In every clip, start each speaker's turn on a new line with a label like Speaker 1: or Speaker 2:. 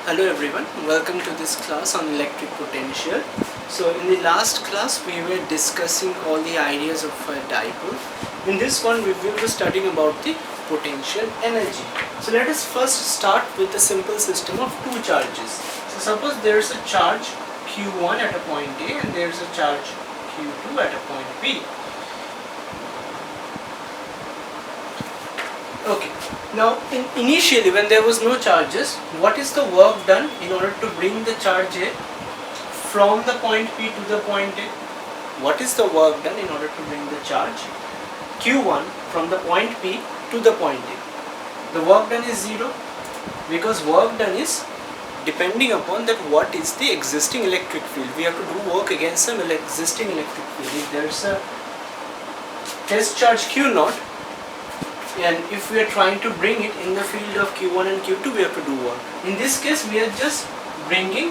Speaker 1: Hello everyone, welcome to this class on electric potential. So in the last class we were discussing all the ideas of a dipole. In this one we will be studying about the potential energy. So let us first start with a simple system of two charges. So suppose there is a charge Q1 at a point A and there is a charge Q2 at a point B. Okay, now initially when there was no charges, what is the work done in order to bring the charge A from the point P to the point A? What is the work done in order to bring the charge Q1 from the point P to the point A? The work done is 0 because work done is depending upon that what is the existing electric field. We have to do work against some existing electric field. If there is a test charge Q0, and if we are trying to bring it in the field of Q1 and Q2, we have to do work. In this case, we are just bringing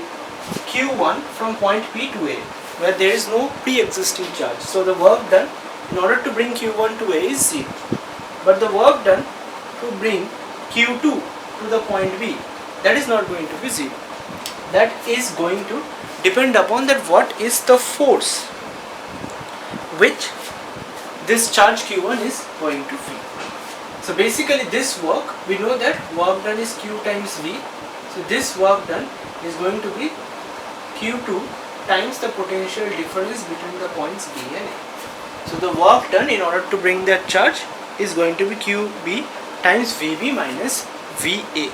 Speaker 1: Q1 from point P to A, where there is no pre-existing charge. So the work done in order to bring Q1 to A is 0. But the work done to bring Q2 to the point B, that is not going to be 0. That is going to depend upon that what is the force which this charge Q1 is going to feel. So basically this work, we know that work done is Q times V. So this work done is going to be Q2 times the potential difference between the points B and A. So the work done in order to bring that charge is going to be QB times VB minus VA.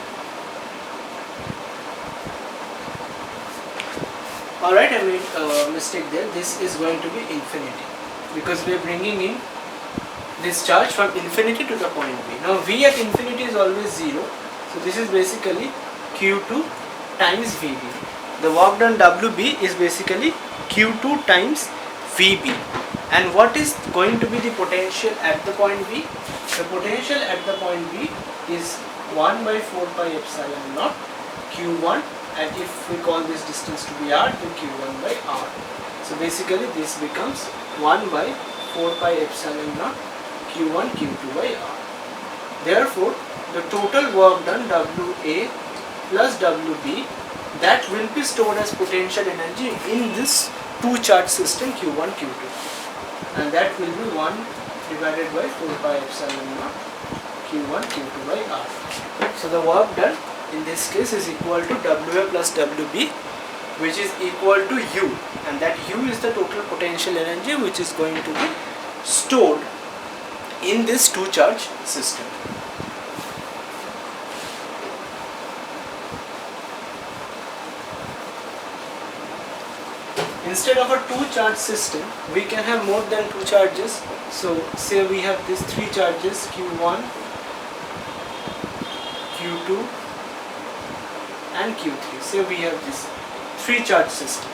Speaker 1: Alright, I made a mistake there. This is going to be infinity because we are bringing in this charge from infinity to the point B. Now V at infinity is always 0. So this is basically Q2 times VB. The work done WB is basically Q2 times VB. And what is going to be the potential at the point B? The potential at the point B is 1 by 4 pi epsilon naught Q1, and if we call this distance to be R, then Q1 by R. So basically this becomes 1 by 4 pi epsilon naught Q1 Q2 by R. Therefore, the total work done WA plus WB, that will be stored as potential energy in this two charge system Q1 Q2, and that will be 1 divided by 4 pi epsilon naught Q1 Q2 by R. So the work done in this case is equal to WA plus WB, which is equal to U, and that U is the total potential energy which is going to be stored in this two charge system. Instead of a two charge system, we can have more than two charges. So say we have these three charges Q1, Q2 and Q3. Say we have this three charge system.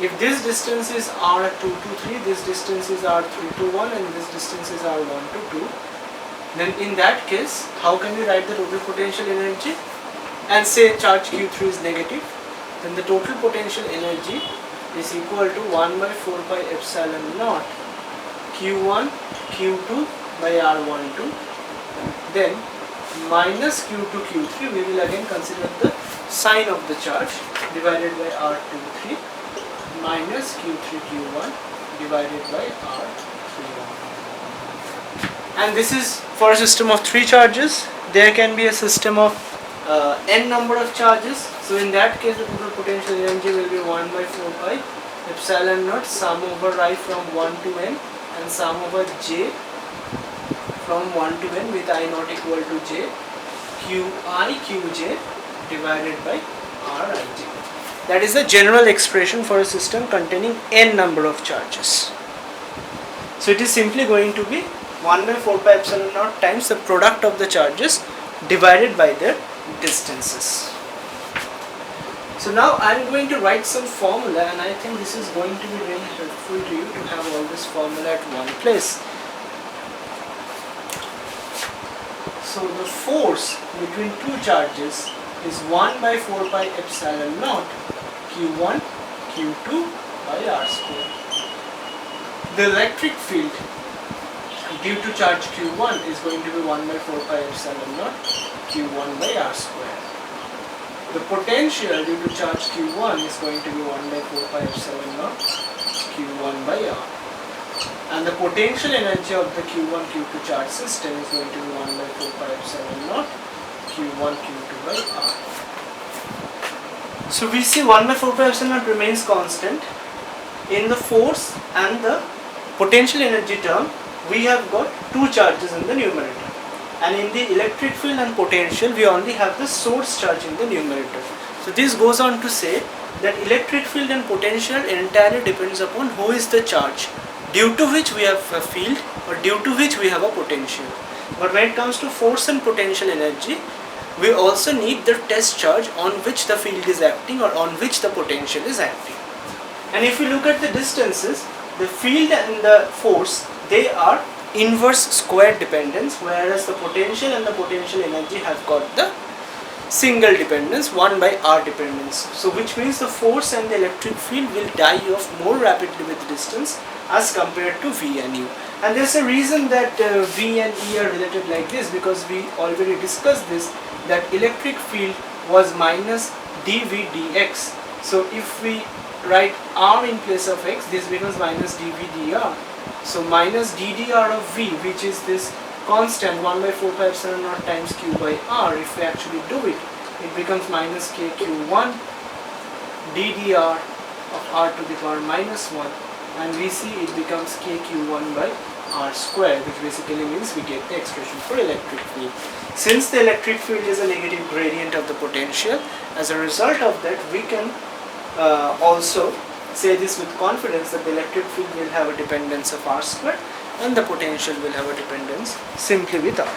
Speaker 1: If this distance is R 2 to 3, this distance is R 3 to 1, and this distance is R 1 to 2, then in that case, how can we write the total potential energy? And say charge Q3 is negative, then the total potential energy is equal to 1 by 4 pi epsilon naught Q1 Q2 by R12, then minus Q2 Q3, we will again consider the sign of the charge, divided by R23 minus Q3 Q1 divided by R31. And this is for a system of three charges. There can be a system of n number of charges. So in that case, the total potential energy will be 1 by 4 pi epsilon naught sum over I from 1 to n and sum over j from 1 to n with I not equal to j Qi Qj divided by Rij. That is the general expression for a system containing n number of charges. So it is simply going to be 1 by 4 pi epsilon naught times the product of the charges divided by their distances. So now I am going to write some formula, and I think this is going to be really helpful to you to have all this formula at one place. So the force between two charges is 1 by 4 pi epsilon naught Q1 Q2 by R square. The electric field due to charge Q1 is going to be 1 by 4 pi epsilon naught Q1 by R square. the potential due to charge Q1 is going to be 1 by 4 pi epsilon naught Q1 by R. And the potential energy of the Q1 Q2 charge system is going to be 1 by 4 pi epsilon naught Q1 Q2 by R. So we see 1 by 4 pi epsilon naught remains constant. In the force and the potential energy term, we have got two charges in the numerator. And in the electric field and potential, we only have the source charge in the numerator. So this goes on to say that electric field and potential entirely depends upon who is the charge, due to which we have a field or due to which we have a potential. But when it comes to force and potential energy, we also need the test charge on which the field is acting or on which the potential is acting. And if we look at the distances, the field and the force, they are inverse square dependence, whereas the potential and the potential energy have got the single dependence, 1 by R dependence. So which means the force and the electric field will die off more rapidly with distance as compared to V and U. And there's a reason that V and E are related like this, because we already discussed this, that electric field was minus dV dx. So if we write R in place of x, this becomes minus dV dr. So minus ddr of V, which is this constant 1 by 4 pi epsilon naught times Q by R, if we actually do it, it becomes minus kQ1 ddr of R to the power minus 1, and we see it becomes kQ1 by R square, which basically means we get the expression for electric field. Since the electric field is a negative gradient of the potential, as a result of that we can also say this with confidence that the electric field will have a dependence of R square and the potential will have a dependence simply with R.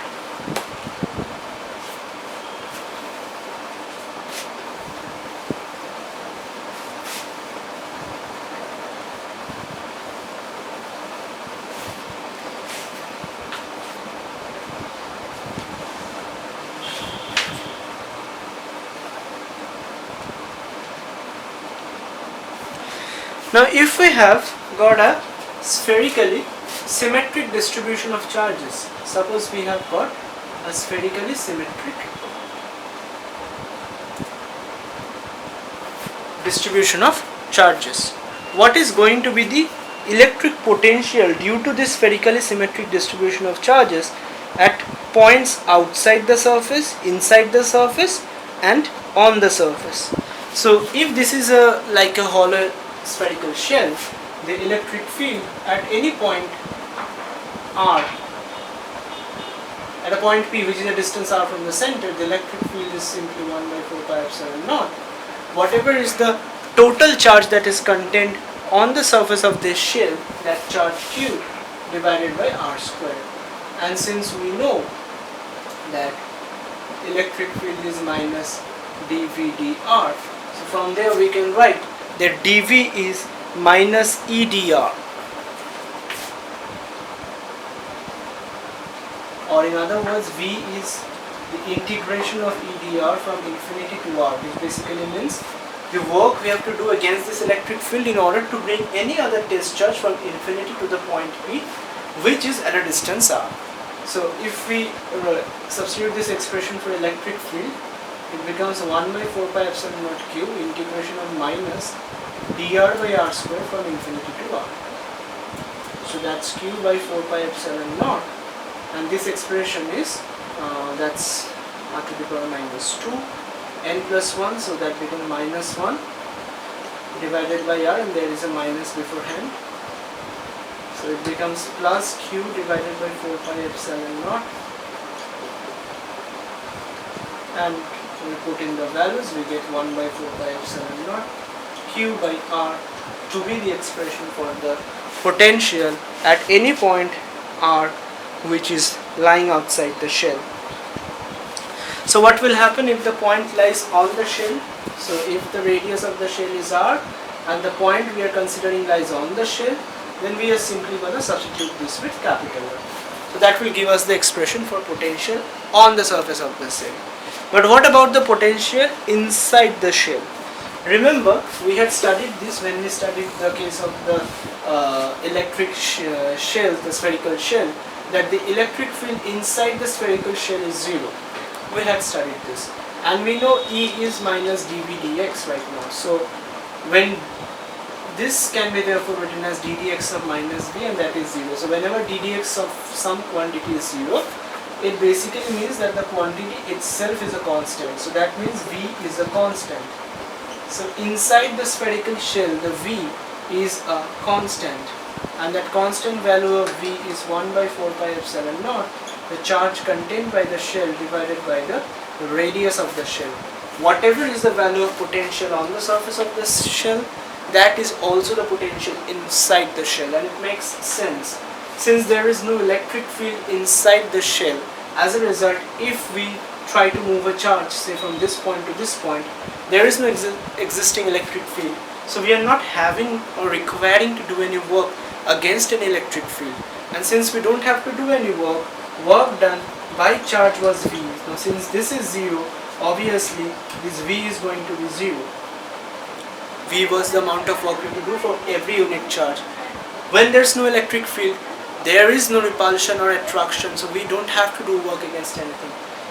Speaker 1: Now if we have got a spherically symmetric distribution of charges, suppose we have got a spherically symmetric distribution of charges, what is going to be the electric potential due to this spherically symmetric distribution of charges at points outside the surface, inside the surface and on the surface? So if this is like a hollow spherical shell, the electric field at any point R, at a point P which is a distance R from the center, the electric field is simply 1 by 4 pi epsilon naught. Whatever is the total charge that is contained on the surface of this shell, that charge Q divided by R square. And since we know that electric field is minus dV dr, so from there we can write that dV is minus EdR, or in other words V is the integration of EdR from infinity to R, which basically means the work we have to do against this electric field in order to bring any other test charge from infinity to the point P, which is at a distance R. So if we substitute this expression for electric field, it becomes 1 by 4 pi epsilon naught Q integration of minus dr by R square from infinity to R. So that's Q by 4 pi epsilon naught, and this expression is that's R to the power minus 2 n plus 1, so that becomes minus 1 divided by R, and there is a minus beforehand. So it becomes plus Q divided by 4 pi epsilon naught, and we put in the values, we get 1 by 4 pi epsilon naught Q by R to be the expression for the potential at any point R which is lying outside the shell. So what will happen if the point lies on the shell? So if the radius of the shell is R and the point we are considering lies on the shell, then we are simply going to substitute this with capital R. So that will give us the expression for potential on the surface of the shell. But what about the potential inside the shell? Remember, we had studied this when we studied the case of the electric shell, the spherical shell, that the electric field inside the spherical shell is 0. We had studied this. and we know E is minus dV dx right now. So when this can be therefore written as ddx of minus v, and that is 0. So whenever ddx of some quantity is 0, it basically means that the quantity itself is a constant. So that means v is a constant. So inside the spherical shell, the v is a constant, and that constant value of v is 1 by 4 pi epsilon naught, the charge contained by the shell divided by the radius of the shell. Whatever is the value of potential on the surface of the shell, that is also the potential inside the shell, and it makes sense. Since there is no electric field inside the shell, as a result, if we try to move a charge, say from this point to this point, there is no existing electric field. So we are not having or requiring to do any work against an electric field. And since we don't have to do any work done by charge was V. Now since this is 0, obviously this V is going to be 0. V was the amount of work we have to do for every unit charge. When there's no electric field, there is no repulsion or attraction, so we don't have to do work against anything.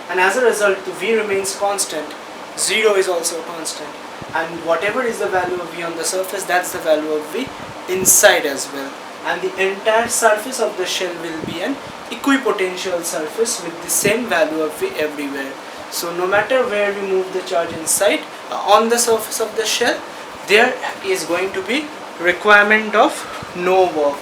Speaker 1: And as a result, the V remains constant. 0 is also a constant. And whatever is the value of V on the surface, that's the value of V inside as well. And the entire surface of the shell will be an equipotential surface with the same value of V everywhere. So no matter where we move the charge inside, on the surface of the shell, there is going to be requirement of no work.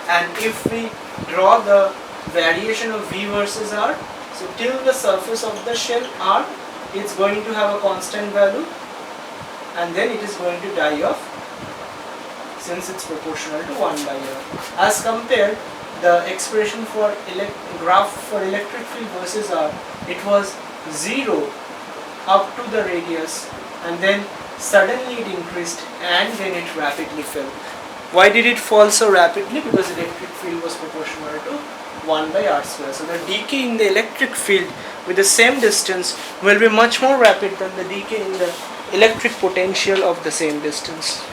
Speaker 1: And if we draw the variation of V versus R, so till the surface of the shell R, it's going to have a constant value, and then it is going to die off since it's proportional to 1 by R. As compared, the expression for graph for electric field versus R, it was 0 up to the radius, and then suddenly it increased and then it rapidly fell. Why did it fall so rapidly? Because the electric field was proportional to 1 by R square. So the decay in the electric field with the same distance will be much more rapid than the decay in the electric potential of the same distance.